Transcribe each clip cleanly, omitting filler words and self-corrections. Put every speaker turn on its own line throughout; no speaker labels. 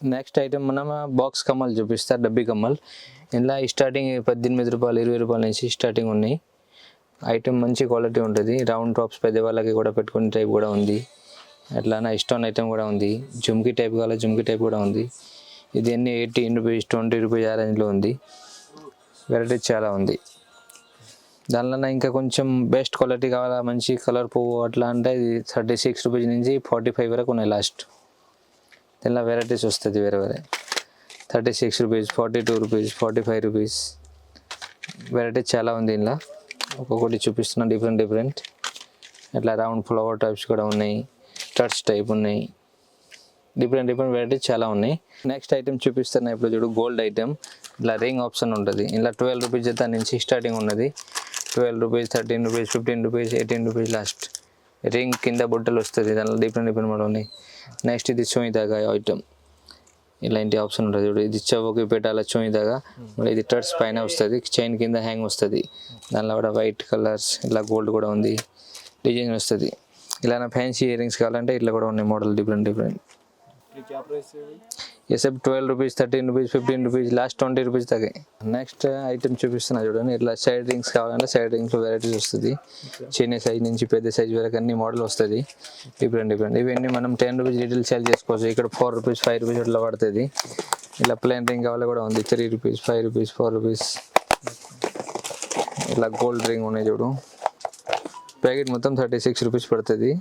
Next item మనం box కమ్మలు చూపిస్తారు, డబ్బీ కమ్మలు. ఇలా స్టార్టింగ్ 18 రూపాయలు 20 రూపాయల నుంచి స్టార్టింగ్ ఉన్నాయి. ఐటమ్ మంచి క్వాలిటీ ఉంటుంది. రౌండ్ టాప్స్ పెద్దవాళ్ళకి కూడా పెట్టుకునే టైప్ కూడా ఉంది. అట్లానే స్టోన్ ఐటమ్ కూడా ఉంది. జుమ్కీ టైప్ కావాలి, జుమ్కీ టైప్ కూడా ఉంది. ఇది అన్ని 18 రూపీస్ 20 రూపీస్ ఆ రేంజ్లో ఉంది. వెరైటీ చాలా ఉంది. దానిలో ఇంకా కొంచెం బెస్ట్ క్వాలిటీ కావాలా, మంచి కలర్ పువ్వు అట్లా అంటే ఇది 36 రూపీస్ నుంచి 45 వరకు ఉన్నాయి లాస్ట్. దీనిలో వెరైటీస్ వస్తుంది వేరే వేరే. 36 రూపీస్, 42 రూపీస్, 45 రూపీస్ వెరైటీ చాలా ఉంది. ఇందులో ఒక్కొక్కటి చూపిస్తున్నా డిఫరెంట్. ఇట్లా రౌండ్ ఫ్లవర్ టైప్స్ కూడా ఉన్నాయి, టచ్ టైప్ ఉన్నాయి, డిఫరెంట్ వెరైటీస్ చాలా ఉన్నాయి. నెక్స్ట్ ఐటమ్ చూపిస్తున్నా ఇప్పుడు చూడు, గోల్డ్ ఐటమ్. ఇట్లా రింగ్ ఆప్షన్ ఉంటుంది. ఇలా 12 రూపీస్ జత నుంచి స్టార్టింగ్ ఉన్నది. 12 rupees, 13 rupees, 15 rupees, 18 rupees last. Ring కింద బుట్టలు వస్తుంది. దానిలో డిఫరెంట్ మోడల్ ఉన్నాయి. నెక్స్ట్ ఇది చూయి దాగా ఐటమ్. ఇలాంటి ఆప్షన్ ఉంటుంది చూడు. ఇది చెవుకి పెట్టాల చూయి దాగా. మళ్ళీ ఇది టర్స్ పైన వస్తుంది, చైన్ కింద హ్యాంగ్ వస్తుంది. దానిలో కూడా వైట్ కలర్స్, ఇలా గోల్డ్ కూడా ఉంది, డిజైన్ వస్తుంది. ఇలా ఫ్యాన్సీ ఇయర్ రింగ్స్ కావాలంటే ఇట్లా కూడా ఉన్నాయి మోడల్ డిఫరెంట్. ये सब 12 rupees, 13 rupees, 15 rupees, last 20 rupees तक है. నెక్స్ట్ ఐటమ్ చూపిస్తున్నా చూడండి. ఇట్లా సైడ్ రింగ్స్ కావాలంటే సైడ్ రింగ్స్లో వెరైటీస్ వస్తుంది. చిన్న సైజ్ నుంచి పెద్ద సైజ్ వరకు అన్ని మోడల్ వస్తుంది. డిఫరెంట్ ఇవన్నీ మనం 10 రూపీస్ రీటైల్ సేల్ చేసుకోవచ్చు. ఇక్కడ 4 రూపీస్ 5 రూపీస్ అట్లా పడుతుంది. ఇలా ప్లెయిన్ రింగ్ కావాలి కూడా ఉంది. 3 రూపీస్, 5 రూపీస్, 4 రూపీస్. ఇలా గోల్డ్ రింగ్ ఉన్నాయి చూడు. ప్యాకెట్ మొత్తం 36 రూపీస్ పడుతుంది.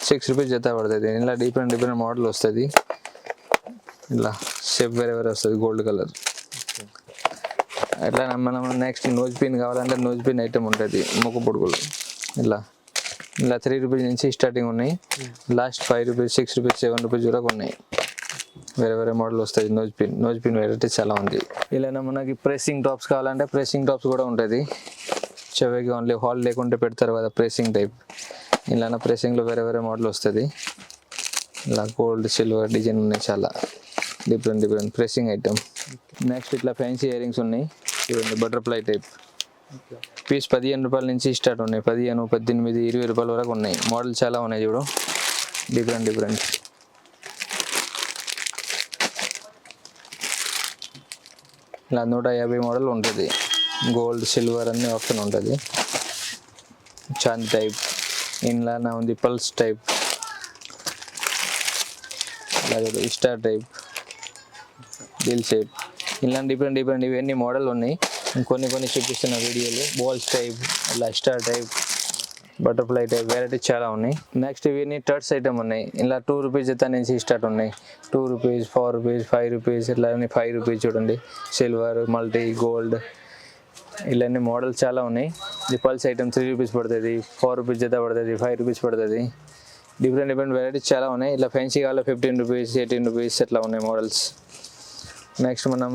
6 రూపీస్ జత పడుతుంది. ఇలా డిఫరెంట్ మోడల్ వస్తుంది. ఇలా షేప్ వేరే వస్తుంది, గోల్డ్ కలర్. అట్లా మనం నెక్స్ట్ నోజ్ పిన్ కావాలంటే నోజ్ పిన్ ఐటమ్ ఉంటుంది, ముఖ పొడుగులు. ఇలా 3 రూపీస్ నుంచి స్టార్టింగ్ ఉన్నాయి. లాస్ట్ 5 రూపీస్, 6 రూపీస్, 7 రూపీస్ వరకు ఉన్నాయి. వేరే మోడల్ వస్తుంది. నోజ్ పిన్ వెరైటీ చాలా ఉంది. ఇలా మనకి ప్రెస్సింగ్ టాప్స్ కావాలంటే ప్రెస్సింగ్ టాప్స్ కూడా ఉంటుంది. చెవికి ఓన్లీ హాల్ లేకుంటే పెడతారు కదా, ప్రెస్సింగ్ టైప్. ఇలా ప్రెస్సింగ్లో వేరే మోడల్ వస్తుంది. ఇలా గోల్డ్, సిల్వర్ డిజైన్ ఉన్నాయి. చాలా డిఫరెంట్ ప్రెస్సింగ్ ఐటమ్. నెక్స్ట్ ఇట్లా ఫ్యాన్సీ ఇయర్ రింగ్స్ ఉన్నాయి చూడండి, బటర్ఫ్లై టైప్. పీస్ 15 రూపాయల నుంచి స్టార్ట్ ఉన్నాయి. 15, 18, 20 రూపాయల వరకు ఉన్నాయి. మోడల్ చాలా ఉన్నాయి చూడు, డిఫరెంట్. ఇలా 150 మోడల్ ఉంటుంది. గోల్డ్, సిల్వర్ అన్ని ఆప్షన్ ఉంటుంది. చాంద్ టైప్, ఇందులో ఉంది పల్స్ టైప్, అలాగే స్టార్ టైప్, దిల్ షేప్. ఇలా డిఫరెంట్ ఇవన్నీ మోడల్ ఉన్నాయి. కొన్ని చూపిస్తున్న వీడియోలు. బాల్స్ టైప్, ఇలా star type, butterfly type variety చాలా ఉన్నాయి. నెక్స్ట్ ఇవన్నీ టర్ట్స్ ఐటమ్ ఉన్నాయి. ఇలా 2 రూపీస్ జత నుంచి స్టార్ట్ ఉన్నాయి. 2 రూపీస్, 4 రూపీస్, 5 రూపీస్, ఇట్లా 5 రూపీస్ చూడండి. సిల్వర్, మల్టీ, గోల్డ్, ఇలాంటి మోడల్ చాలా ఉన్నాయి. ఇది పల్స్ ఐటమ్ 3 రూపీస్ పడుతుంది, 4 రూపీస్ జత పడుతుంది, 5 రూపీస్ పడుతుంది. డిఫరెంట్ వెరైటీస్ చాలా ఉన్నాయి. ఇలా ఫ్యాన్సీ కావాలి 15 రూపీస్, 18 రూపీస్ అట్లా ఉన్నాయి మోడల్స్. నెక్స్ట్ మనం